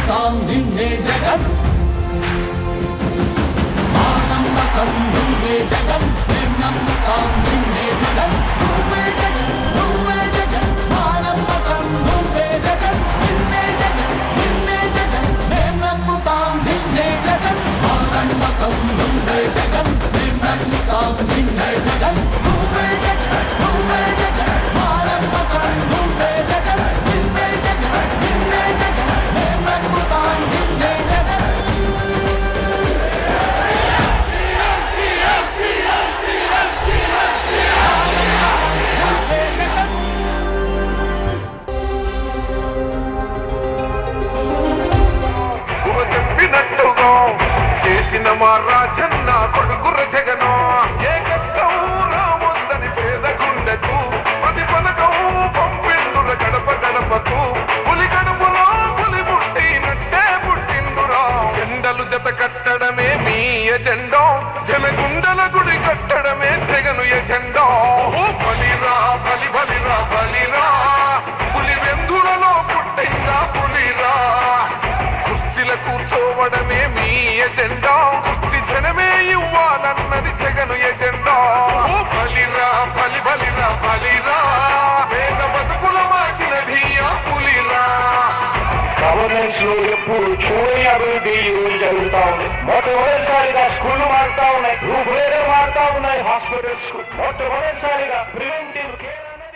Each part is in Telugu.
నమ్ముతాం నిన్నే జగన్ మా నమ్మకం నువ్వే జగన్ మేం నమ్ముతాం నిన్నే జగన్ నువ్వే జగన్ నువ్వే జగన్ మా నమ్మకం నువ్వే జగన్ నిన్నే జగన్ నిన్నే జగన్ మేం నమ్ముతాం నిన్నే జగన్ మా నమ్మకం నువ్వే జగన్ మేం నమ్ముతాం నిన్నే జగన్ నువ్వే జగన్ నువ్వే జగన్ మా నమ్మకం నువ్వే జగన్ నిన్నే జగన్ నిన్నే జగన్ మేం నమ్ముతాం నిన్నే జగన్ చెప్పినట్టుగా చేసిన మా రాజన్న కొడుకుర జగను ఏ కష్టం రావద్దని పేద గుండెకు ప్రతి పథకం పంపిండుర గడప గడపకు పులి గడపలో పులి పుట్టినట్టే పుట్టిండురా జెండలు జత కట్టడమే మీ ఎజెండా జనగుండల గుడి కట్టడమే జగను ఎజెండా బలిరా బలి బలిరా బలిరా పులి వెందులలో పుట్టిందా పులిరా కుర్చీల కూర్చోవడమే మీ ఎజెండా కుర్చీ జనమే ఇవ్వాలన్నది జగను ఎజెండా బలిరా బలి బలిరా బలిరా పేద బతుకుల మార్చినది ఆ పులిరా గవర్నెన్స్ లో ఎప్పుడు చూడని అభివృద్ధి ఈ రోజు జరుగుతా ఉంది. మొట్టమొదటిసారిగా స్కూళ్లు మారుతా ఉన్నాయి, రూపురేఖలు మారుతా ఉన్నాయి, హాస్పిటల్స్ మొట్టమొదటిసారిగా ప్రివెంటివ్ కేర్ అనేది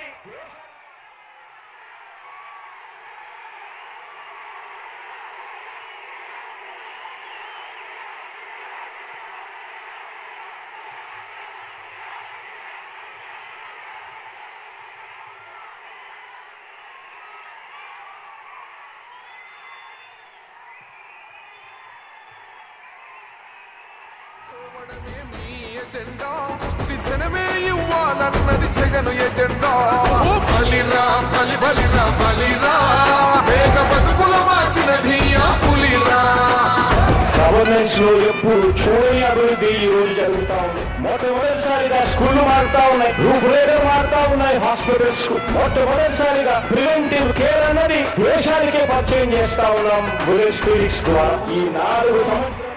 కుర్చీ జనమే ఇవ్వాలన్నది జగను ఎజెండా బలిరా బలి బలిరా బలిరా పేద బతుకుల మార్చినది ఆ పులిరా గవర్నెన్స్ లో ఎప్పుడు చూడని అభివృద్ధి ఈ రోజు జరుగుతా ఉంది. మొట్టమొదటిసారిగా స్కూళ్లు మారుతా ఉన్నాయి, రూపురేఖలు మారుతా ఉన్నాయి, హాస్పిటల్స్ మొట్టమొదటిసారిగా ప్రివెంటివ్ కేర్ అన్నది దేశానికే పరిచయం చేస్తా ఉన్నాం బుల్లెట్ క్లినిక్స్ ద్వారా. ఈ 4 సంవత్సరాలు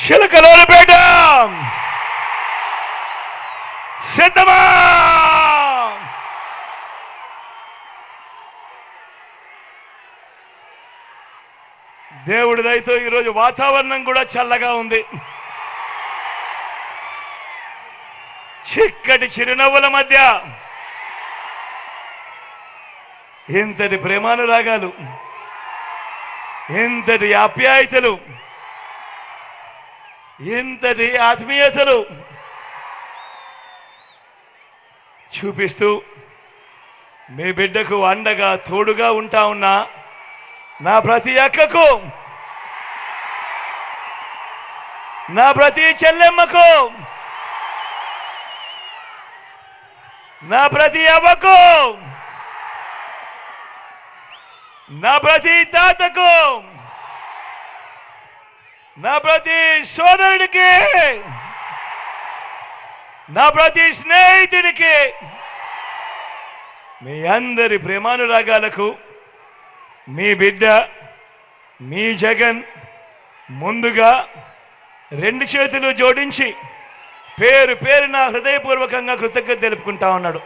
చిలకలూరిపేట సిద్ధమా దేవుడి దయతో ఈరోజు వాతావరణం కూడా చల్లగా ఉంది. చిక్కటి చిరునవ్వుల మధ్య ఎంతటి ప్రేమానురాగాలు, ఎంతటి ఆప్యాయతలు, ఎంతటి ఆత్మీయతలు చూపిస్తూ మీ బిడ్డకు అండగా తోడుగా ఉంటా ఉన్నా నా ప్రతి అక్కకు, నా ప్రతి చెల్లెమ్మకు, నా ప్రతి అవ్వకు, నా ప్రతి తాతకు, నా ప్రతి సోదరుడికి, నా ప్రతి స్నేహితుడికి, మీ అందరి ప్రేమానురాగాలకు మీ బిడ్డ, మీ జగన్ ముందుగా 2 చేతులు జోడించి పేరు పేరున హృదయపూర్వకంగా కృతజ్ఞత తెలుపుకుంటా ఉన్నాడు.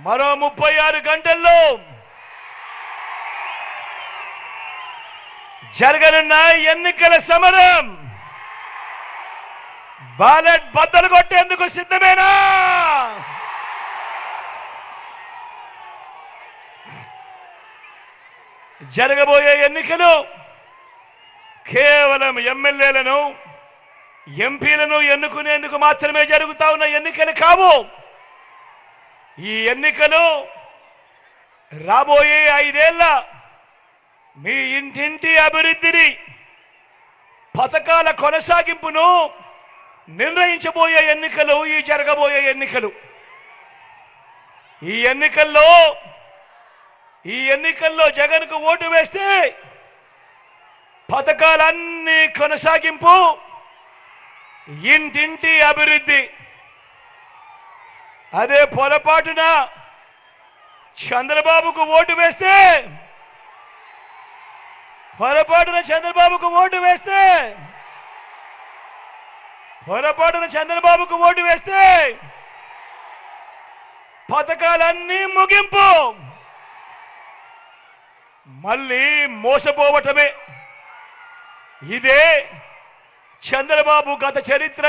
మరో 36 గంటల్లో జరగనున్న ఎన్నికల సమరం బ్యాలెట్ బద్దలు కొట్టేందుకు సిద్ధమేనా? జరగబోయే ఎన్నికలు కేవలం ఎమ్మెల్యేలను ఎంపీలను ఎన్నుకునేందుకు మాత్రమే జరుగుతా ఉన్న ఎన్నికలు కావు. ఈ ఎన్నికలు రాబోయే 5 ఏళ్ల మీ ఇంటింటి అభివృద్ధిని, పథకాల కొనసాగింపును నిర్ణయించబోయే ఎన్నికలు ఈ జరగబోయే ఎన్నికలు. ఈ ఎన్నికల్లో జగన్కు ఓటు వేస్తే పథకాలన్నీ కొనసాగింపు, ఇంటింటి అభివృద్ధి. అదే పొరపాటున చంద్రబాబుకు ఓటు వేస్తే పథకాలన్నీ ముగింపు, మళ్ళీ మోసపోవటమే. ఇదే చంద్రబాబు గత చరిత్ర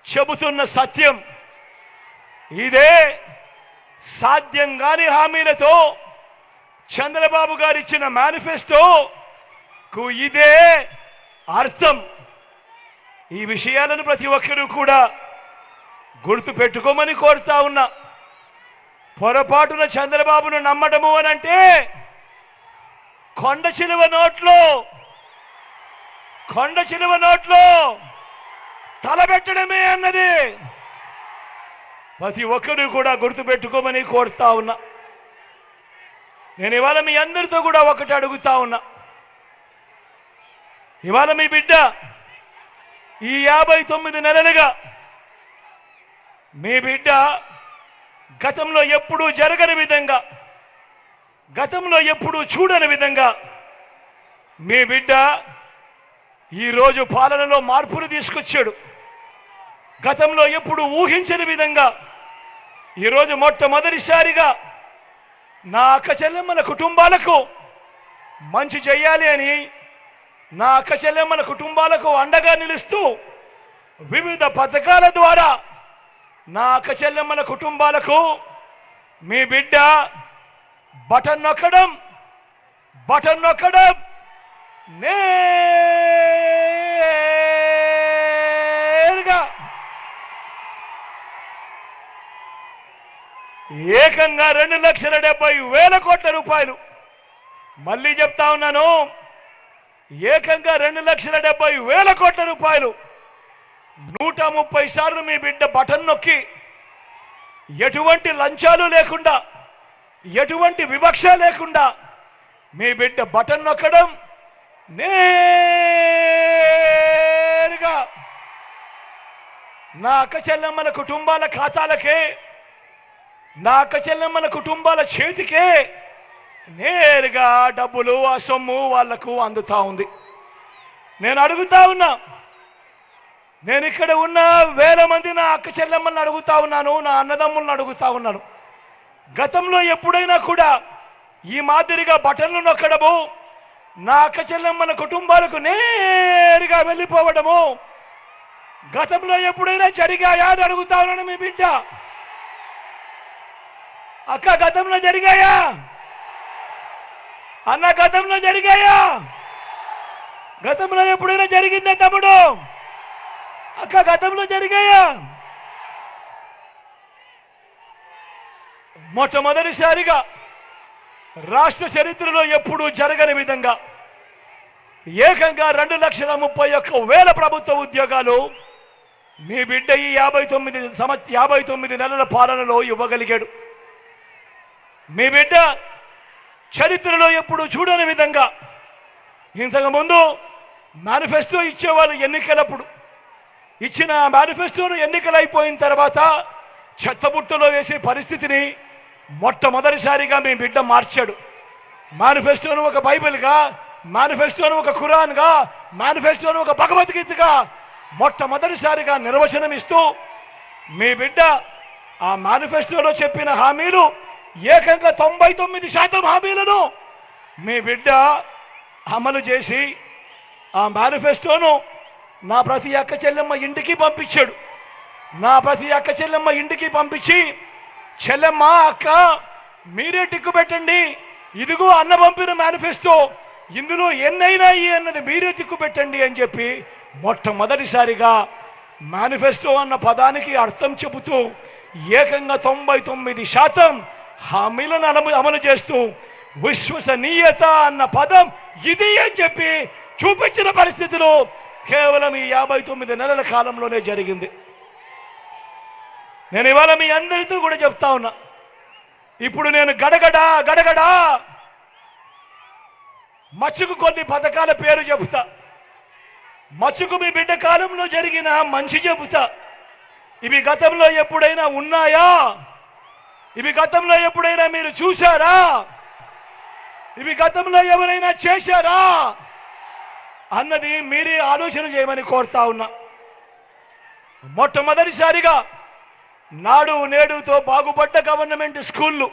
చెబుతున్న సత్యం. ఇదే సాధ్యం కాని హామీలతో చంద్రబాబు గారు ఇచ్చిన మేనిఫెస్టోకు ఇదే అర్థం. ఈ విషయాలను ప్రతి ఒక్కరూ కూడా గుర్తు పెట్టుకోమని కోరుతా ఉన్నా. పొరపాటున చంద్రబాబును నమ్మటము అనంటే కొండ చిలువ నోట్లో తలబెట్టడమే అన్నది ప్రతి ఒక్కరూ కూడా గుర్తు పెట్టుకోమని కోరుతా ఉన్నా. నేను ఇవాళ మీ అందరితో కూడా ఒకటి అడుగుతా ఉన్నా. ఇవాళ మీ బిడ్డ ఈ 59 నెలలుగా మీ బిడ్డ గతంలో ఎప్పుడూ జరగని విధంగా, గతంలో ఎప్పుడూ చూడని విధంగా మీ బిడ్డ ఈరోజు పాలనలో మార్పులు తీసుకొచ్చాడు. గతంలో ఎప్పుడు ఊహించని విధంగా ఈరోజు మొట్టమొదటిసారిగా నా అక్క చెల్లెమ్మల కుటుంబాలకు మంచి చేయాలి అని, నా అక్క చెల్లెమ్మల కుటుంబాలకు అండగా నిలుస్తూ వివిధ పథకాల ద్వారా నా అక్క చెల్లెమ్మల కుటుంబాలకు మీ బిడ్డ బటన్ నొక్కడం నేరుగా ఏకంగా 2,70,000 కోట్ల రూపాయలు. మళ్ళీ చెప్తా ఉన్నాను, ఏకంగా 2,70,000 కోట్ల రూపాయలు 130 సార్లు మీ బిడ్డ బటన్ నొక్కి ఎటువంటి లంచాలు లేకుండా, ఎటువంటి వివక్ష లేకుండా మీ బిడ్డ బటన్ నొక్కడం నేరుగా నా అక్క చెల్లెమ్మల కుటుంబాల ఖాతాలకే, నా అక్క చెల్లెమ్మల కుటుంబాల చేతికే నేరుగా డబ్బులు, ఆ సొమ్ము వాళ్లకు అందుతా ఉంది. నేను అడుగుతా ఉన్నా, నేను ఇక్కడ ఉన్న వేల మంది నా అక్క చెల్లెమ్మలను అడుగుతా ఉన్నాను, నా అన్నదమ్ములను అడుగుతా ఉన్నాను. గతంలో ఎప్పుడైనా కూడా ఈ మాదిరిగా బటన్లు నొక్కడము, నా అక్క చెల్లెమ్మల కుటుంబాలకు నేరుగా వెళ్ళిపోవడము గతంలో ఎప్పుడైనా జరిగాయా అని అడుగుతా ఉన్నాను. మీ బిడ్డ అక్క గతంలో జరిగాయా? అన్న గతంలో జరిగాయా? గతంలో ఎప్పుడైనా జరిగిందా తమ్ముడు? అక్క గతంలో జరిగాయా? మొట్టమొదటిసారిగా రాష్ట్ర చరిత్రలో ఎప్పుడూ జరగని విధంగా ఏకంగా 2,31,000 ప్రభుత్వ ఉద్యోగాలు మీ బిడ్డ ఈ 59 నెలల పాలనలో ఇవ్వగలిగాడు. మీ బిడ్డ చరిత్రలో ఎప్పుడు చూడని విధంగా ఇంతకుముందు మేనిఫెస్టో ఇచ్చేవాళ్ళు ఎన్నికలప్పుడు, ఇచ్చిన మేనిఫెస్టోను ఎన్నికలైపోయిన తర్వాత చెత్తబుట్టలో వేసే పరిస్థితిని మొట్టమొదటిసారిగా మీ బిడ్డ మార్చాడు. మేనిఫెస్టోను ఒక బైబిల్గా, మేనిఫెస్టోను ఒక ఖురాన్గా, మేనిఫెస్టోను ఒక భగవద్గీతగా మొట్టమొదటిసారిగా నిర్వచనం ఇస్తూ మీ బిడ్డ ఆ మేనిఫెస్టోలో చెప్పిన హామీలు ఏకంగా 99% హామీలను మీ బిడ్డ అమలు చేసి ఆ మేనిఫెస్టోను నా ప్రతి అక్క చెల్లెమ్మ ఇంటికి పంపించాడు. నా ప్రతి అక్క చెల్లెమ్మ ఇంటికి పంపించి, చెల్లెమ్మ అక్క మీరే టిక్కు పెట్టండి, ఇదిగో అన్న పంపిన మేనిఫెస్టో, ఇందులో ఎన్నైనాయి అన్నది మీరే టిక్కు పెట్టండి అని చెప్పి మొట్టమొదటిసారిగా మేనిఫెస్టో అన్న పదానికి అర్థం చెబుతూ ఏకంగా 99% హామీలను అమలు చేస్తూ విశ్వసనీయత అన్న పదం ఇది అని చెప్పి చూపించిన పరిస్థితిలో కేవలం ఈ 59 నెలల కాలంలోనే జరిగింది. నేను ఇవాళ మీ అందరితో కూడా చెప్తా ఉన్నా, ఇప్పుడు నేను గడగడా గడగడా మచ్చుకు కొన్ని పథకాల పేరు చెబుతా. మచ్చుకు మీ బిడ్డ కాలంలో జరిగిన మంచి చెబుతా. ఇవి గతంలో ఎప్పుడైనా ఉన్నాయా? ఇవి గతంలో ఎప్పుడైనా మీరు చూశారా? ఇవి గతంలో ఎవరైనా చేశారా అన్నది మీరే ఆలోచన చేయమని కోరుతా ఉన్నా. మొట్టమొదటిసారిగా నాడు నేడుతో బాగుపడ్డ గవర్నమెంట్ స్కూళ్ళు,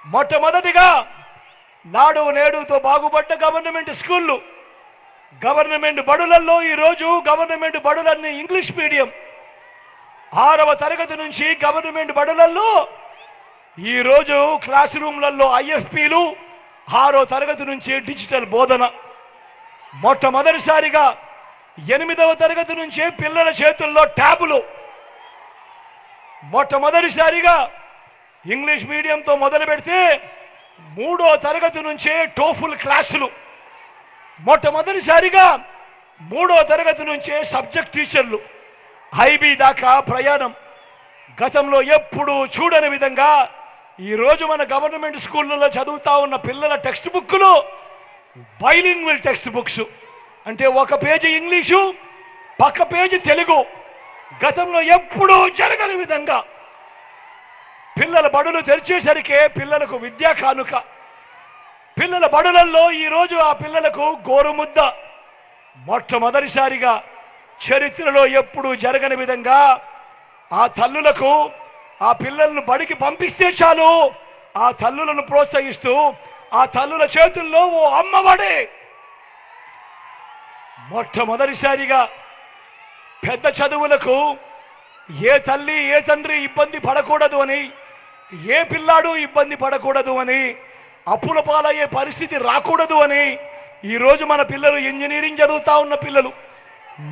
మొట్టమొదటిగా నాడు నేడుతో బాగుపడ్డ గవర్నమెంట్ స్కూళ్ళు, గవర్నమెంట్ బడులలో ఈరోజు గవర్నమెంట్ బడులన్నీ ఇంగ్లీష్ మీడియం. 6వ తరగతి నుంచి గవర్నమెంట్ బడులలో ఈరోజు క్లాస్ రూమ్లలో ఐఎఫ్పీలు, 6వ తరగతి నుంచి డిజిటల్ బోధన. మొట్టమొదటిసారిగా 8వ తరగతి నుంచే పిల్లల చేతుల్లో ట్యాబులు. మొట్టమొదటిసారిగా ఇంగ్లీష్ మీడియంతో మొదలు పెడితే 3వ తరగతి నుంచే టోఫుల్ క్లాసులు. మొట్టమొదటిసారిగా 3వ తరగతి నుంచే సబ్జెక్ట్ టీచర్లు. ఐబీ దాకా ప్రయాణం. గతంలో ఎప్పుడు చూడని విధంగా ఈరోజు మన గవర్నమెంట్ స్కూళ్ళలో చదువుతా ఉన్న పిల్లల టెక్స్ట్ బుక్లు బైలింగ్వల్ టెక్స్ట్ బుక్స్, అంటే ఒక పేజీ ఇంగ్లీషు, పక్క పేజీ తెలుగు. గతంలో ఎప్పుడూ జరగని విధంగా పిల్లల బడులు తెరిచేసరికే పిల్లలకు విద్యా కానుక. పిల్లల బడులలో ఈరోజు ఆ పిల్లలకు గోరుముద్ద. మొట్టమొదటిసారిగా చరిత్రలో ఎప్పుడూ జరగని విధంగా ఆ తల్లులకు ఆ పిల్లలను బడికి పంపిస్తే చాలు, ఆ తల్లులను ప్రోత్సహిస్తూ ఆ తల్లుల చేతుల్లో ఓ అమ్మఒడి. మొట్టమొదటిసారిగా పెద్ద చదువులకు ఏ తల్లి ఏ తండ్రి ఇబ్బంది పడకూడదు అని, ఏ పిల్లాడు ఇబ్బంది పడకూడదు అని, అప్పుల పాలయ్యే పరిస్థితి రాకూడదు అని ఈరోజు మన పిల్లలు ఇంజనీరింగ్ చదువుతా ఉన్న పిల్లలు,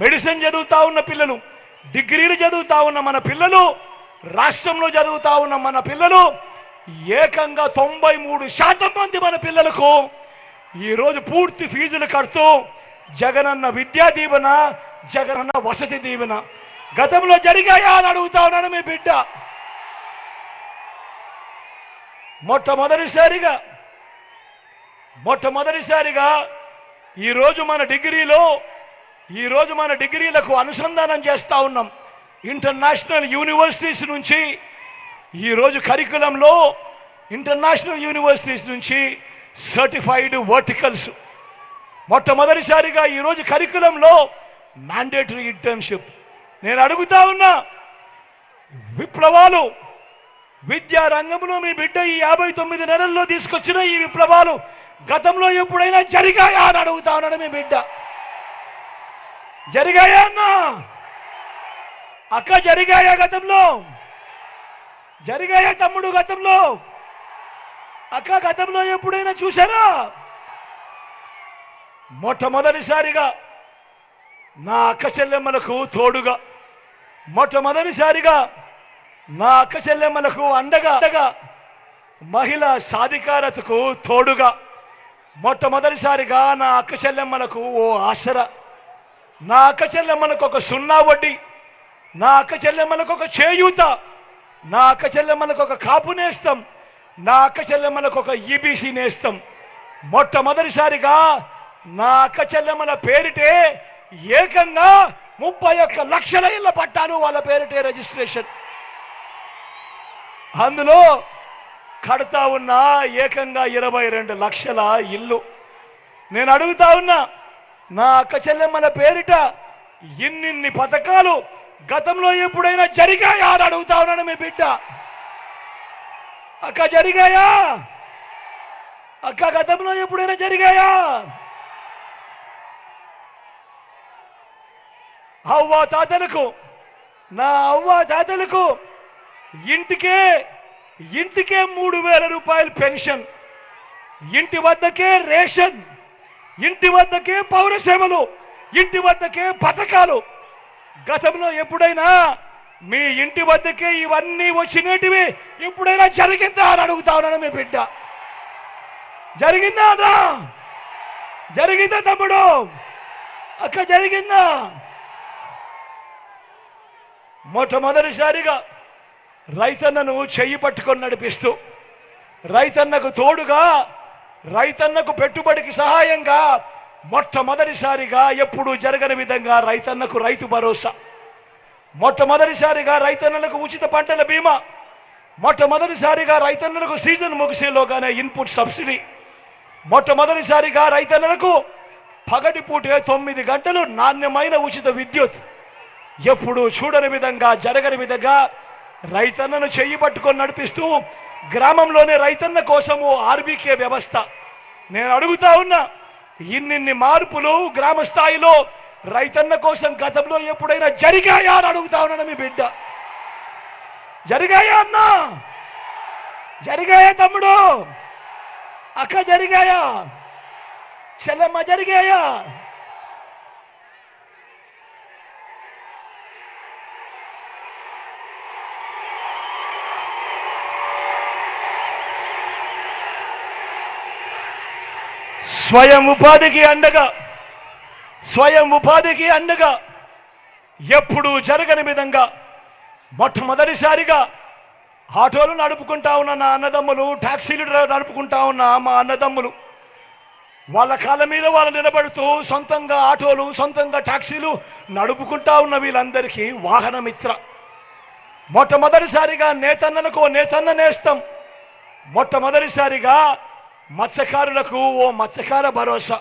మెడిసిన్ చదువుతా ఉన్న పిల్లలు, డిగ్రీలు చదువుతా ఉన్న మన పిల్లలు, రాష్ట్రంలో చదువుతా ఉన్న మన పిల్లలు, ఏకంగా 93% మంది మన పిల్లలకు ఈరోజు పూర్తి ఫీజులు కడుతూ జగనన్న విద్యా దీవెన, జగనన్న వసతి దీవెన గతంలో జరిగాయా అని అడుగుతా ఉన్నాను మీ బిడ్డ. మొట్టమొదటిసారిగా ఈరోజు మన డిగ్రీలకు అనుసంధానం చేస్తూ ఉన్నాం. ఇంటర్నేషనల్ యూనివర్సిటీస్ నుంచి ఈరోజు కరికులంలో ఇంటర్నేషనల్ యూనివర్సిటీస్ నుంచి సర్టిఫైడ్ వర్టికల్స్. మొట్టమొదటిసారిగా ఈరోజు కరికులంలో మ్యాండేటరీ ఇంటర్న్షిప్. నేను అడుగుతా ఉన్నా, విప్లవాలు విద్యా రంగంలో మీ బిడ్డ ఈ 59 నెలల్లో తీసుకొచ్చిన ఈ విప్లవాలు గతంలో ఎప్పుడైనా జరిగాయా అని అడుగుతా ఉన్నాడు మీ బిడ్డ. జరిగాయా అన్నా? అక్క జరిగాయా? గతంలో జరిగాయా తమ్ముడు? గతంలో అక్క గతంలో ఎప్పుడైనా చూసారా? మొట్టమొదటిసారిగా నా అక్క చెల్లెమ్మలకు తోడుగా, మొట్టమొదటిసారిగా నా అక్క చెల్లెమ్మలకు అండగా, మహిళా సాధికారతకు తోడుగా, మొట్టమొదటిసారిగా నా అక్క చెల్లెమ్మలకు ఓ ఆసరా, నా అక్క చెల్లెమ్మలకు ఒక 0 వడ్డీ, నా అక్క చెల్లెమ్మలకు ఒక చేయూత, నా అక్క చెల్లెమ్మలకు ఒక కాపు నేస్తం, నా అక్క చెల్లెమ్మలకు ఒక ఈబీసీ నేస్తం. మొట్టమొదటిసారిగా నా అక్క చెల్లెమ్మల పేరిటే ఏకంగా 31 లక్షల ఇళ్ల పట్టాలు వాళ్ళ పేరిటే రిజిస్ట్రేషన్. అందులో కడతా ఉన్న ఏకంగా 22 లక్షల ఇల్లు. నేను అడుగుతా ఉన్నా, నా అక్క చెల్లెమ్మల పేరిట ఇన్నిన్ని పథకాలు గతంలో ఎప్పుడైనా జరిగాయా అని అడుగుతా ఉన్నాను మీ బిడ్డ. అక్క జరిగాయా? అక్క గతంలో ఎప్పుడైనా జరిగాయా? అవ్వ తాతలకు, నా అవ్వ తాతలకు ఇంటికే 3,000 రూపాయలు పెన్షన్, ఇంటి వద్దకే రేషన్, ఇంటి వద్దకే పౌర సేవలు, ఇంటి వద్దకే పథకాలు. గతంలో ఎప్పుడైనా మీ ఇంటి వద్దకే ఇవన్నీ వచ్చినటివి ఎప్పుడైనా జరిగిందా అని అడుగుతా ఉన్నాను మీ బిడ్డ. జరిగిందా అన్నా? జరిగిందా తమ్ముడు? అక్క జరిగిందా? మొట్టమొదటిసారిగా రైతన్నను చెయ్యి పట్టుకొని నడిపిస్తూ, రైతన్నకు తోడుగా, రైతన్నకు పెట్టుబడికి సహాయంగా మొట్టమొదటిసారిగా ఎప్పుడు జరగని విధంగా రైతన్నకు రైతు భరోసా, మొట్టమొదటిసారిగా రైతన్నలకు ఉచిత పంటల బీమా, మొట్టమొదటిసారిగా రైతన్నలకు సీజన్ ముగిసేలోగానే ఇన్పుట్ సబ్సిడీ, మొట్టమొదటిసారిగా రైతన్నలకు పగటిపూటే 9 గంటలు నాణ్యమైన ఉచిత విద్యుత్, ఎప్పుడు చూడని విధంగా జరగని విధంగా రైతన్నను చెయ్యి పట్టుకొని నడిపిస్తూ గ్రామంలోనే రైతన్న కోసము ఆర్బీకే వ్యవస్థ. నేను అడుగుతా ఉన్నా, ఇన్నిన్ని మార్పులు గ్రామ స్థాయిలో రైతన్న కోసం గతంలో ఎప్పుడైనా జరిగాయా అని అడుగుతా ఉన్నాను మీ బిడ్డ. జరిగాయా అన్నా? జరిగాయా తమ్ముడు? అక్క జరిగాయా? చెల్లెమ్మ జరిగాయా? స్వయం ఉపాధికి అండగా ఎప్పుడు జరగని విధంగా మొట్టమొదటిసారిగా ఆటోలు నడుపుకుంటా ఉన్న నా అన్నదమ్ములు, టాక్సీలు నడుపుకుంటా ఉన్న మా అన్నదమ్ములు, వాళ్ళ కాళ్ళ మీద వాళ్ళు నిలబడుతూ సొంతంగా ఆటోలు, సొంతంగా టాక్సీలు నడుపుకుంటా ఉన్న వీళ్ళందరికీ వాహన మిత్ర. మొట్టమొదటిసారిగా నేతన్నలకు నేతన్న నేస్తం, మొట్టమొదటిసారిగా మత్స్యకారులకు ఓ మత్స్యకార భరోసా,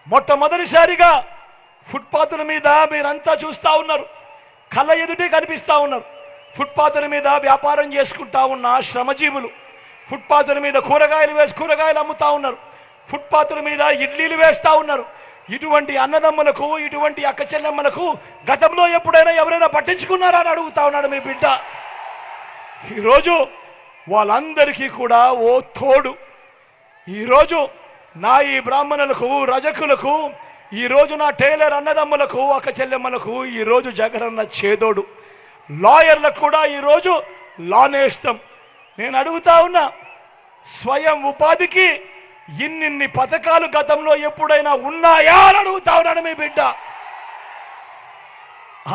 మొట్టమొదటిసారిగా ఫుట్పాత్ల మీద మీరంతా చూస్తూ ఉన్నారు, కళ్ళ ఎదుటే కనిపిస్తూ ఉన్నారు. ఫుట్పాత్ల మీద వ్యాపారం చేసుకుంటా ఉన్న శ్రమజీవులు, ఫుట్పాత్ల మీద కూరగాయలు అమ్ముతా ఉన్నారు, ఫుట్పాత్ల మీద ఇడ్లీలు వేస్తూ ఉన్నారు. ఇటువంటి అన్నదమ్ములకు, ఇటువంటి అక్క చెల్లెమ్మలకు గతంలో ఎప్పుడైనా ఎవరైనా పట్టించుకున్నారా అని అడుగుతా ఉన్నాడు మీ బిడ్డ. ఈరోజు వాళ్ళందరికీ కూడా ఓ తోడు. ఈరోజు నా ఈ బ్రాహ్మణులకు, రజకులకు, ఈరోజు నా టైలర్ అన్నదమ్ములకు, అక్క చెల్లెమ్మలకు ఈరోజు జగనన్న చేదోడు. లాయర్లకు కూడా ఈరోజు లా నేస్తం. నేను అడుగుతా ఉన్నా, స్వయం ఉపాధికి ఇన్నిన్ని పథకాలు గతంలో ఎప్పుడైనా ఉన్నాయా అని అడుగుతా ఉన్నాను మీ బిడ్డ.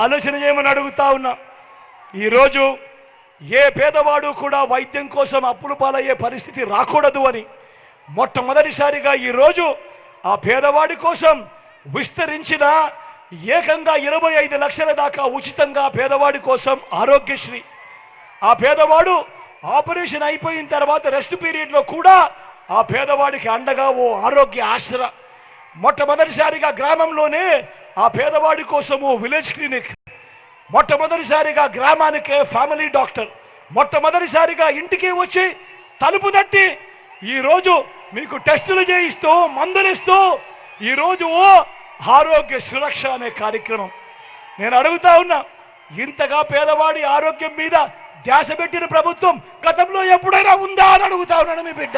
ఆలోచన చేయమని అడుగుతా ఉన్నా. ఈరోజు ఏ పేదవాడు కూడా వైద్యం కోసం అప్పులు పాలయ్యే పరిస్థితి రాకూడదు అని మొట్టమొదటిసారిగా ఈరోజు ఆ పేదవాడి కోసం విస్తరించిన ఏకంగా 25 లక్షల దాకా ఉచితంగా పేదవాడి కోసం ఆరోగ్యశ్రీ. ఆ పేదవాడు ఆపరేషన్ అయిపోయిన తర్వాత రెస్ట్ పీరియడ్లో కూడా ఆ పేదవాడికి అండగా ఓ ఆరోగ్య ఆసరా. మొట్టమొదటిసారిగా గ్రామంలోనే ఆ పేదవాడి కోసము విలేజ్ క్లినిక్, మొట్టమొదటిసారిగా గ్రామానికే ఫ్యామిలీ డాక్టర్, మొట్టమొదటిసారిగా ఇంటికి వచ్చి తలుపు తట్టి ఈరోజు మీకు టెస్టులు చేయిస్తూ మందులిస్తూ ఈరోజు ఓ ఆరోగ్య సురక్ష అనే కార్యక్రమం. నేను అడుగుతా ఉన్నా, ఇంతగా పేదవాడి ఆరోగ్యం మీద ధ్యాస పెట్టిన ప్రభుత్వం గతంలో ఎప్పుడైనా ఉందా అని అడుగుతా ఉన్నాను మీ బిడ్డ.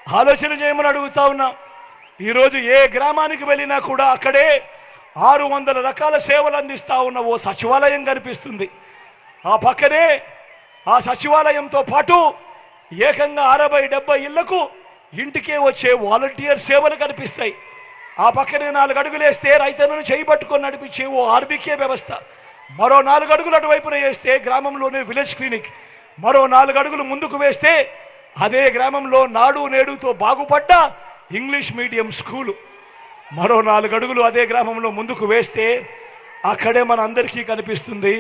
ఆలోచన చేయమని అడుగుతా ఉన్నా. ఈరోజు ఏ గ్రామానికి వెళ్ళినా కూడా అక్కడే 600 రకాల సేవలు అందిస్తా ఉన్న ఓ సచివాలయం కనిపిస్తుంది. ఆ పక్కనే ఆ సచివాలయంతో పాటు ఏకంగా 60-70 ఇళ్లకు ఇంటికే వచ్చే వాలంటీర్ సేవలు కనిపిస్తాయి. ఆ పక్కనే 4 అడుగులు వేస్తే రైతన్నను చేయబట్టుకొని నడిపించే ఓ ఆర్బీకే వ్యవస్థ, మరో 4 అడుగులు అటువైపున వేస్తే గ్రామంలోనే విలేజ్ క్లినిక్, మరో 4 అడుగులు ముందుకు వేస్తే అదే గ్రామంలో నాడు నేడుతో బాగుపడ్డ ఇంగ్లీష్ మీడియం స్కూలు, మరో 4 అడుగులు అదే గ్రామంలో ముందుకు వేస్తే అక్కడే మన అందరికీ కనిపిస్తుంది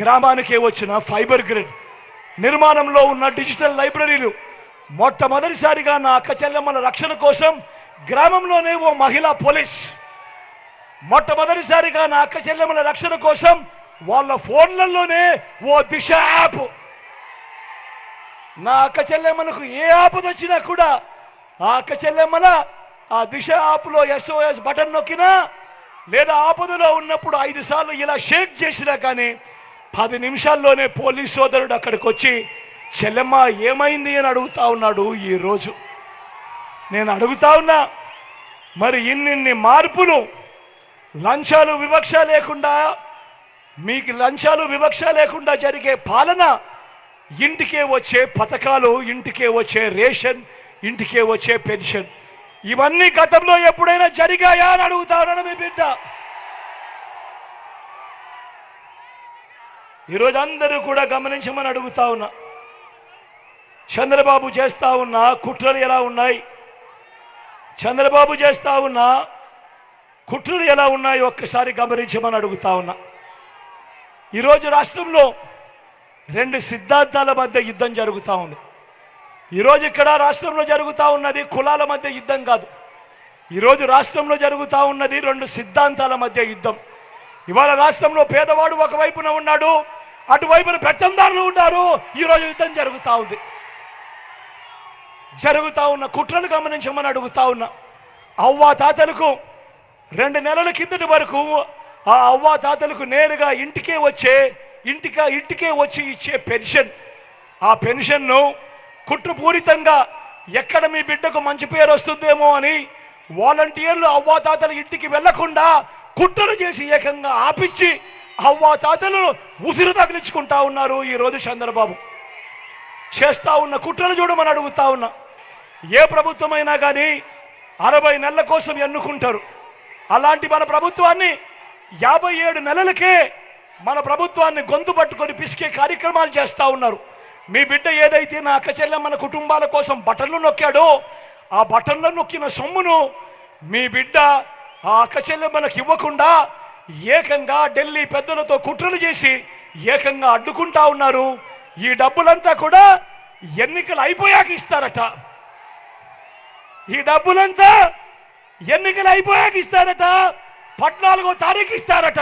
గ్రామానికే వచ్చిన ఫైబర్ గ్రిడ్, నిర్మాణంలో ఉన్న డిజిటల్ లైబ్రరీలు. మొట్టమొదటిసారిగా నా అక్క చెల్లెమ్మల రక్షణ కోసం గ్రామంలోనే ఓ మహిళా పోలీస్, మొట్టమొదటిసారిగా నా అక్క చెల్లెమ్మల రక్షణ కోసం వాళ్ళ ఫోన్లలోనే ఓ దిశ యాప్, నా అక్క చెల్లెమ్మలకు ఏ ఆపద వచ్చినా కూడా ఆ అక్క చెల్లెమ్మల ఆ దిశ యాప్లో SOS బటన్ నొక్కినా లేదా ఆపదలో ఉన్నప్పుడు 5 సార్లు ఇలా షేక్ చేసినా కానీ 10 నిమిషాల్లోనే పోలీస్ సోదరుడు అక్కడికి వచ్చి చెల్లెమ్మ ఏమైంది అని అడుగుతా ఉన్నాడు. ఈరోజు నేను అడుగుతా ఉన్నా, మరి ఇన్ని మార్పులు, లంచాలు వివక్ష లేకుండా, మీకు లంచాలు వివక్ష లేకుండా జరిగే పాలన, ఇంటికే వచ్చే పథకాలు, ఇంటికే వచ్చే రేషన్, ఇంటికే వచ్చే పెన్షన్, ఇవన్నీ గతంలో ఎప్పుడైనా జరిగాయా అని అడుగుతా ఉన్నాను మీ బిడ్డ. ఈరోజు అందరూ కూడా గమనించమని అడుగుతా ఉన్నా. చంద్రబాబు చేస్తా ఉన్న కుట్రలు ఎలా ఉన్నాయి, చంద్రబాబు చేస్తా ఉన్న కుట్రలు ఎలా ఉన్నాయి ఒక్కసారి గమనించమని అడుగుతా ఉన్నా. ఈరోజు రాష్ట్రంలో 2 సిద్ధాంతాల మధ్య యుద్ధం జరుగుతూ ఉంది. ఈరోజు ఇక్కడ రాష్ట్రంలో జరుగుతూ ఉన్నది కులాల మధ్య యుద్ధం కాదు. ఈరోజు రాష్ట్రంలో జరుగుతూ ఉన్నది 2 సిద్ధాంతాల మధ్య యుద్ధం. ఇవాళ రాష్ట్రంలో పేదవాడు ఒకవైపున ఉన్నాడు, అటువైపున పెత్తందారులు ఉన్నారు. ఈరోజు యుద్ధం జరుగుతూ ఉంది. జరుగుతూ ఉన్న కుట్రలు గమనించమని అడుగుతా ఉన్నా. అవ్వా తాతలకు 2 నెలల కిందటి వరకు ఆ అవ్వా తాతలకు నేరుగా ఇంటికే వచ్చి ఇచ్చే పెన్షన్, ఆ పెన్షన్ను కుట్రపూరితంగా ఎక్కడ మీ బిడ్డకు మంచి పేరు వస్తుందేమో అని వాలంటీర్లు అవ్వా తాతల ఇంటికి వెళ్లకుండా కుట్రలు చేసి ఏకంగా ఆపించి అవ్వా తాతలు ఉసిరు తగిలించుకుంటా ఉన్నారు. ఈరోజు చంద్రబాబు చేస్తా ఉన్న కుట్రలు చూడమని అడుగుతా ఉన్నా. ఏ ప్రభుత్వమైనా కానీ 60 నెలల కోసం ఎన్నుకుంటారు. అలాంటి మన ప్రభుత్వాన్ని 57 నెలలకే మన ప్రభుత్వాన్ని గొంతు పట్టుకొని పిసికే కార్యక్రమాలు చేస్తూ ఉన్నారు. మీ బిడ్డ ఏదైతే నా అక్క చెల్లెమ్మల కుటుంబాల కోసం బటన్లు నొక్కాడో ఆ బటన్లు నొక్కిన సొమ్మును మీ బిడ్డ ఆ అక్క చెల్లెమ్మలకు ఇవ్వకుండా ఏకంగా ఢిల్లీ పెద్దలతో కుట్రలు చేసి ఏకంగా అడ్డుకుంటా ఉన్నారు. ఈ డబ్బులంతా కూడా ఎన్నికలు అయిపోయాక ఇస్తారట. ఈ డబ్బులంతా ఎన్నికలు అయిపోయాక ఇస్తారట. 14వ తారీఖు ఇస్తారట.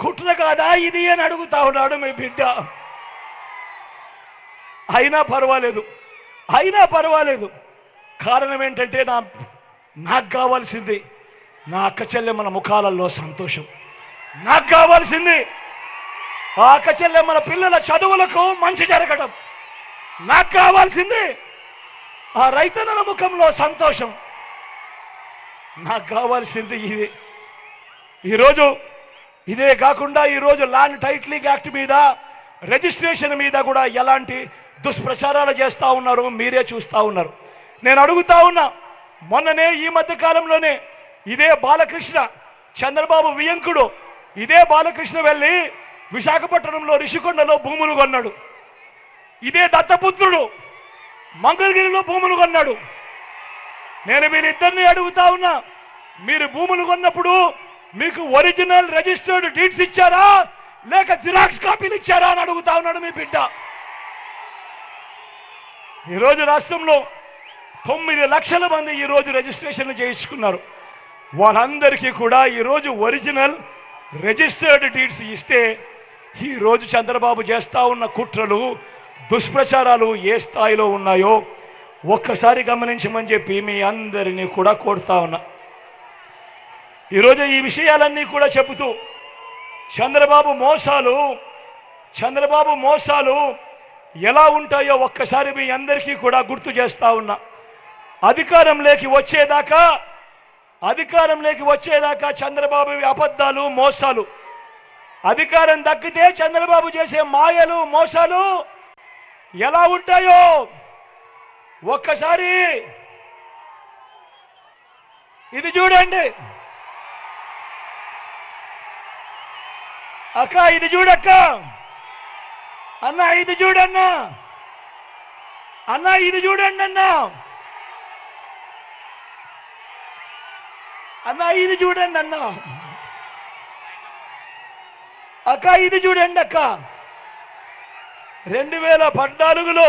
కుట్ర కాదా ఇది అని అడుగుతా ఉన్నాడు మీ బిడ్డ. అయినా పర్వాలేదు. కారణం ఏంటంటే నాకు కావాల్సింది నా అక్క చెల్లెమ్మల ముఖాలలో సంతోషం. నాకు కావాల్సింది ఆ అక్క చెల్లెమ్మల పిల్లల చదువులకు మంచి జరగడం. నాకు కావాల్సింది ఆ రైతన్నల ముఖంలో సంతోషం. నాకు కావాల్సింది ఇది. ఈరోజు ఇదే కాకుండా ఈరోజు ల్యాండ్ టైటిలింగ్ యాక్ట్ మీద, రిజిస్ట్రేషన్ మీద కూడా ఎలాంటి దుష్ప్రచారాలు చేస్తూ ఉన్నారో మీరే చూస్తూ ఉన్నారు. నేను అడుగుతా ఉన్నా, మొన్ననే ఈ మధ్య కాలంలోనే ఇదే బాలకృష్ణ, చంద్రబాబు వియంకుడు ఇదే బాలకృష్ణ వెళ్ళి విశాఖపట్నంలో రిషికొండలో భూములు కొన్నాడు. ఇదే దత్తపుత్రుడు మంగళగిరిలో భూములు కొన్నాడు. నేను వీరిద్దరిని అడుగుతా ఉన్నా, మీరు భూములు కొన్నప్పుడు మీకు ఒరిజినల్ రిజిస్టర్డ్ డీడ్స్ ఇచ్చారా లేక జిరాక్స్ కాపీలు ఇచ్చారా అని అడుగుతా ఉన్నాడు మీ బిడ్డ. ఈరోజు రాష్ట్రంలో 9 లక్షల మంది ఈరోజు రిజిస్ట్రేషన్లు చేయించుకున్నారు. వాళ్ళందరికీ కూడా ఈరోజు ఒరిజినల్ రిజిస్టర్డ్ డీడ్స్ ఇస్తే ఈరోజు చంద్రబాబు చేస్తూ ఉన్న కుట్రలు, దుష్ప్రచారాలు ఏ స్థాయిలో ఉన్నాయో ఒక్కసారి గమనించమని చెప్పి మీ అందరినీ కూడా కోరుతా ఉన్నా. ఈరోజు ఈ విషయాలన్నీ కూడా చెబుతూ చంద్రబాబు మోసాలు ఎలా ఉంటాయో ఒక్కసారి మీ అందరికీ కూడా గుర్తు చేస్తా ఉన్నా. అధికారంలోకి వచ్చేదాకా చంద్రబాబు అబద్ధాలు, మోసాలు. అధికారం దక్కితే చంద్రబాబు చేసే మాయలు, మోసాలు ఎలా ఉంటాయో ఒక్కసారి ఇది చూడండి. అక్క ఇది చూడక్క, అన్న ఇది చూడన్నా, అన్న ఇది చూడండి అన్న, అన్న ఇది చూడండి అన్న, అక్క ఇది చూడండి అక్క. 2014లో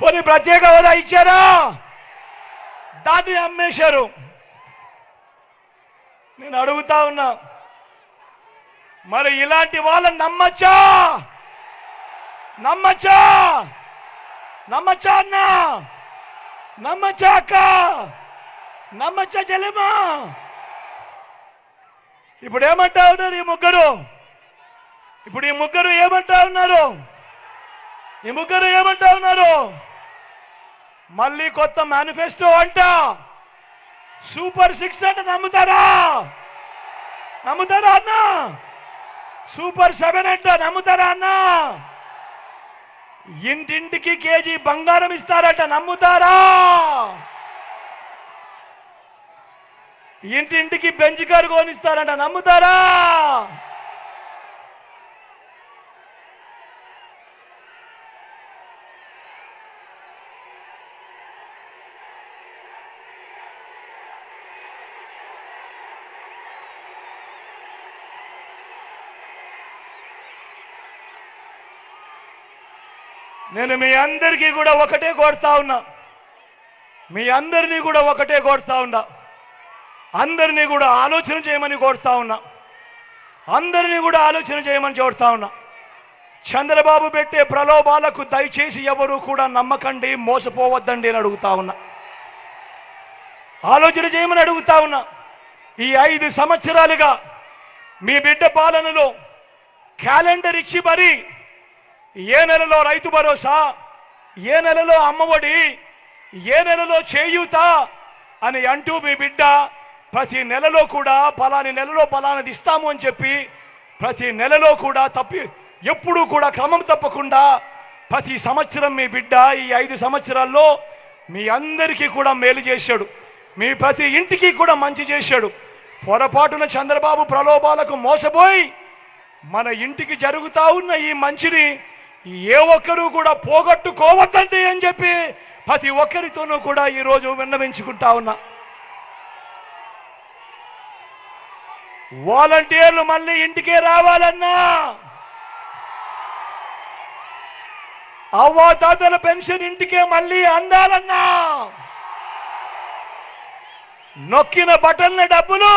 పోనీ ప్రత్యేక హోదా ఇచ్చారా? దాన్ని అమ్మేశారు. నేను అడుగుతా ఉన్నా, మరి ఇలాంటి వాళ్ళని నమ్మచ్చా? నమ్మచ్చా? నమ్మచ్చా అన్న? నమ్మచ్చా అక్క? నమ్మచ్చా చెల్లెమ్మా? ఇప్పుడు ఏమంటా ఉన్నారు ఈ ముగ్గురు? ఇప్పుడు ఈ ముగ్గురు ఏమంటా ఉన్నారు? ఈ ముగ్గురు ఏమంటా ఉన్నారు? మళ్ళీ కొత్త మేనిఫెస్టో అంట, సూపర్ 6 అంటే నమ్ముతారా? నమ్ముతారా అన్న? సూపర్ 7 అంట నమ్ముతారా అన్న? ఇంటింటికి కేజీ బంగారం ఇస్తారట, నమ్ముతారా? ఇంటింటికి బెంచ్ కారు కొనిస్తారంట, నమ్ముతారా? నేను మీ అందరికీ కూడా ఒకటే కోరుతా ఉన్నా, మీ అందరినీ కూడా ఒకటే కోరుతా ఉన్నా, అందరినీ కూడా ఆలోచన చేయమని కోరుతా ఉన్నా, అందరినీ కూడా ఆలోచన చేయమని కోరుతా ఉన్నా. చంద్రబాబు పెట్టే ప్రలోభాలకు దయచేసి ఎవరు కూడా నమ్మకండి, మోసపోవద్దండి అని అడుగుతా ఉన్నా. ఆలోచన చేయమని అడుగుతా ఉన్నా. ఈ 5 సంవత్సరాలుగా మీ బిడ్డ పాలనలో క్యాలెండర్ ఇచ్చి మరి ఏ నెలలో రైతు భరోసా, ఏ నెలలో అమ్మఒడి, ఏ నెలలో చేయూత అని అంటూ మీ బిడ్డ ప్రతి నెలలో కూడా పలాని నెలలో పలానది ఇస్తాము అని చెప్పి ప్రతి నెలలో కూడా ఎప్పుడూ కూడా క్రమం తప్పకుండా ప్రతి సంవత్సరం మీ బిడ్డ ఈ 5 సంవత్సరాల్లో మీ అందరికీ కూడా మేలు చేశాడు. మీ ప్రతి ఇంటికి కూడా మంచి చేశాడు. పొరపాటున చంద్రబాబు ప్రలోభాలకు మోసపోయి మన ఇంటికి జరుగుతా ఉన్న ఈ మంచిని ఏ ఒక్కరూ కూడా పోగొట్టుకోవద్దండి అని చెప్పి ప్రతి ఒక్కరితోనూ కూడా ఈరోజు విన్నవించుకుంటా ఉన్నా. వాలంటీర్లు మళ్ళీ ఇంటికే రావాలన్నా, అవ్వాతాతల పెన్షన్ ఇంటికే మళ్ళీ అందాలన్నా, నొక్కిన బటన్ల డబ్బులు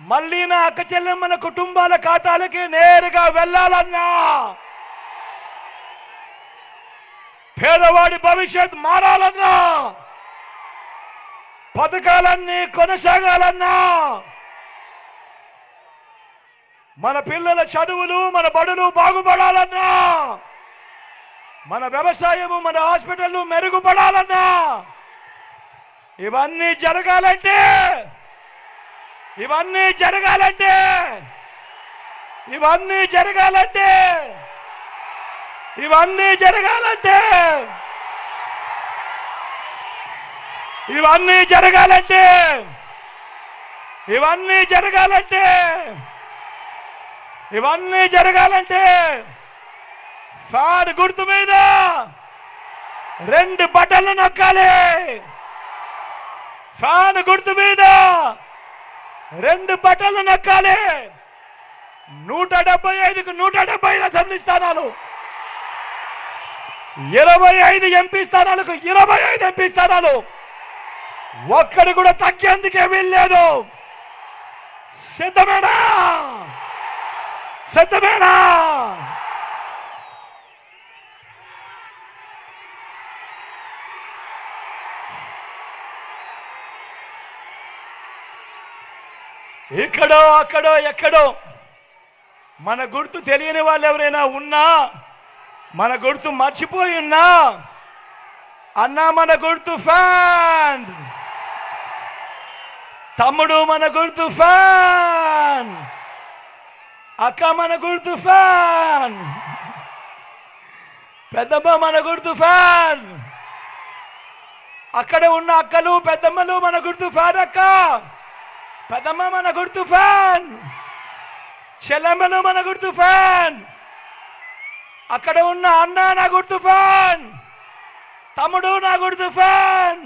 మళ్ళీ నా అక్క చెల్లెమ్మల కుటుంబాల ఖాతాలకి నేరుగా వెళ్ళాలన్నా, పేదవాడి భవిష్యత్ మారాలన్నా, పథకాలన్నీ కొనసాగాలన్నా, మన పిల్లల చదువులు మన బడులు బాగుపడాలన్నా, మన వ్యవసాయము మన హాస్పిటల్ మెరుగుపడాలన్నా, ఇవన్నీ జరగాలంటే ఇవన్నీ జరగాలంటే ఇవన్నీ జరగాలంటే ఇవన్నీ జరగాలంటే ఇవన్నీ జరగాలంటే ఇవన్నీ జరగాలంటే ఇవన్నీ జరగాలంటే ఫ్యాన్ గుర్తు మీద 2 బటన్లు నొక్కాలి. ఫ్యాన్ గుర్తు మీద 2 బటన్లు నొక్కాలి. 175కు 175 అసెంబ్లీ స్థానాలు, 25 ఎంపీ స్థానాలకు 25 ఎంపీ స్థానాలు, ఒక్కడు కూడా తగ్గేందుకే వీల్లేదు. సిద్ధమేనా? సిద్ధమేనా? ఇక్కడో అక్కడో ఎక్కడో మన గుర్తు తెలియని వాళ్ళు ఎవరైనా ఉన్నా, మన గుర్తు మర్చిపోయి ఉన్నా, అన్నా మన గుర్తు ఫ్యాన్, తమ్ముడు మన గుర్తు ఫ్యాన్, అక్క మన గుర్తు ఫ్యాన్, పెద్దమ్మ మన గుర్తు ఫ్యాన్, అక్కడ ఉన్న అక్కలు పెద్దమ్మలు మన గుర్తు ఫ్యాన్, అక్క పెద్దమ్మ మన గుర్తు ఫ్యాన్, చెల్లెమ్మలు మన గుర్తు ఫ్యాన్, అక్కడ ఉన్న అన్న నా గుర్తు ఫ్యాన్, తమ్ముడు నా గుర్తు ఫ్యాన్,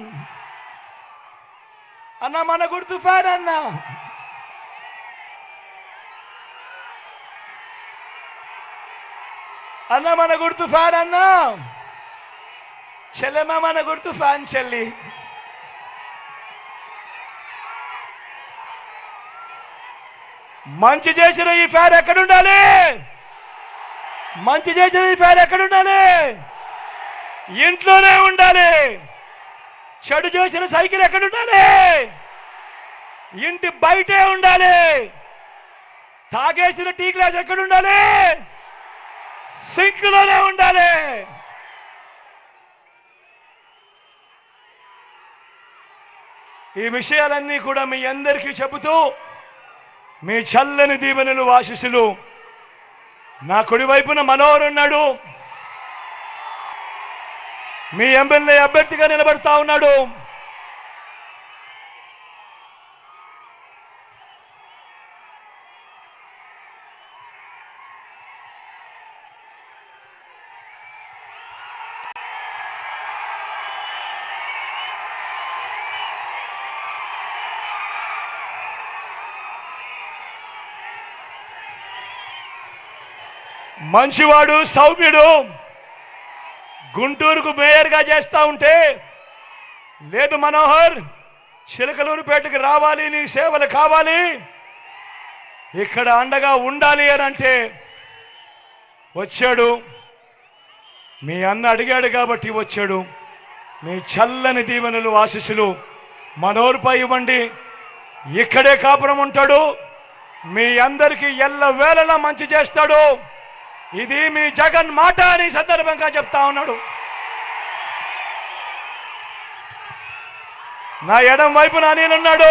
అన్న మన గుర్తు ఫ్యాన్, అన్న అన్న మన గుర్తు ఫ్యాన్, అన్న చెల్లెమ్మ మన గుర్తు ఫ్యాన్ చెల్లి. మంచి చేసిన ఈ ఫ్యాన్ ఎక్కడుండాలి? మంచి చేసిన ఈ ఫ్యాన్ ఎక్కడుండాలి? ఇంట్లోనే ఉండాలి. చెడు చేసిన సైకిల్ ఎక్కడుండాలి? ఇంటి బయటే ఉండాలి. తాగేసిన టీ గ్లాస్ ఎక్కడుండాలి? సింక్లోనే ఉండాలి. ఈ విషయాలన్నీ కూడా మీ అందరికీ చెబుతూ మీ చల్లని దీవెనలు ఆశీస్సులు. నా కుడివైపున మనోహర్ ఉన్నాడు, మీ ఎమ్మెల్యే అభ్యర్థిగా నిలబడతా ఉన్నాడు. మంచివాడు, సౌమ్యుడు, గుంటూరుకు మేయర్గా చేస్తా ఉంటే, లేదు మనోహర్ చిలకలూరుపేటకు రావాలి, నీ సేవలు కావాలి, ఇక్కడ అండగా ఉండాలి అని అంటే వచ్చాడు. మీ అన్న అడిగాడు కాబట్టి వచ్చాడు. మీ చల్లని దీవెనలు ఆశీస్సులు మనోహర్పై ఇవ్వండి. ఇక్కడే కాపురం ఉంటాడు, మీ అందరికీ ఎల్లవేళలా మంచి చేస్తాడు. ఇది మీ జగన్ మాట అని సందర్భంగా చెప్తా ఉన్నాడు. నా ఎడం వైపున నేనున్నాడు,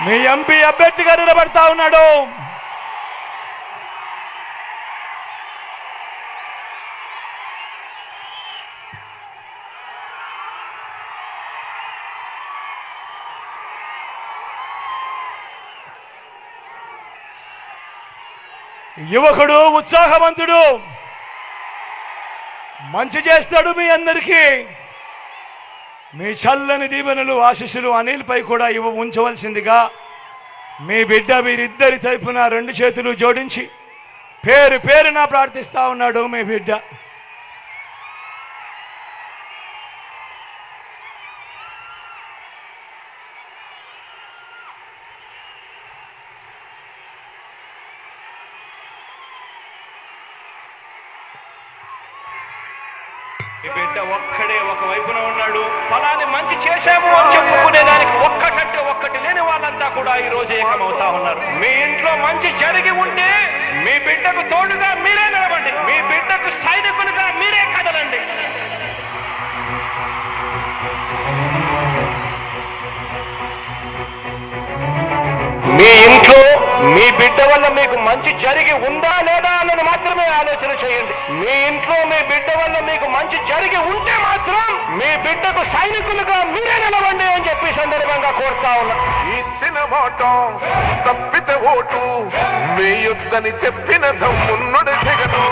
మీ ఎంపీ అభ్యర్థిగా నిలబడతా ఉన్నాడు. యువకుడు, ఉత్సాహవంతుడు, మంచి చేస్తాడు మీ అందరికీ. మీ చల్లని దీవెనలు ఆశీస్సులు అనిల్పై కూడా ఉంచవలసిందిగా మీ బిడ్డ వీరిద్దరి తరపున రెండు చేతులు జోడించి పేరు పేరున ప్రార్థిస్తా ఉన్నాడు మీ బిడ్డ. ఈ బిడ్డ ఒక్కడే ఒక వైపున ఉన్నాడు. ఫలాన్ని మంచి చేశాము అని చెప్పుకునేదానికి ఒక్కటంటే ఒక్కటి లేని వాళ్ళంతా కూడా ఈ రోజు ఏకమవుతా ఉన్నారు. మీ ఇంట్లో మంచి జరిగి ఉంటే మీ బిడ్డకు తోడుగా మీరే నిలబండి, మీ బిడ్డకు సైనికులుగా మీరే కదలండి. మీ ఇంట్లో మీ బిడ్డ వల్ల మీకు మంచి జరిగి ఉందా లేదా అన్నది మాత్రమే ఆలోచన చేయండి. మీ ఇంట్లో మీ బిడ్డ వల్ల మీకు మంచి జరిగి ఉంటే మాత్రం మీ బిడ్డకు సైనికులుగా మీరే నిలవండి అని చెప్పి సందర్భంగా కోరుతా ఉన్నా. ఇచ్చిన మాట తప్పితే ఓటు వేయొద్దని చెప్పిన దమ్మున్నడు జగను.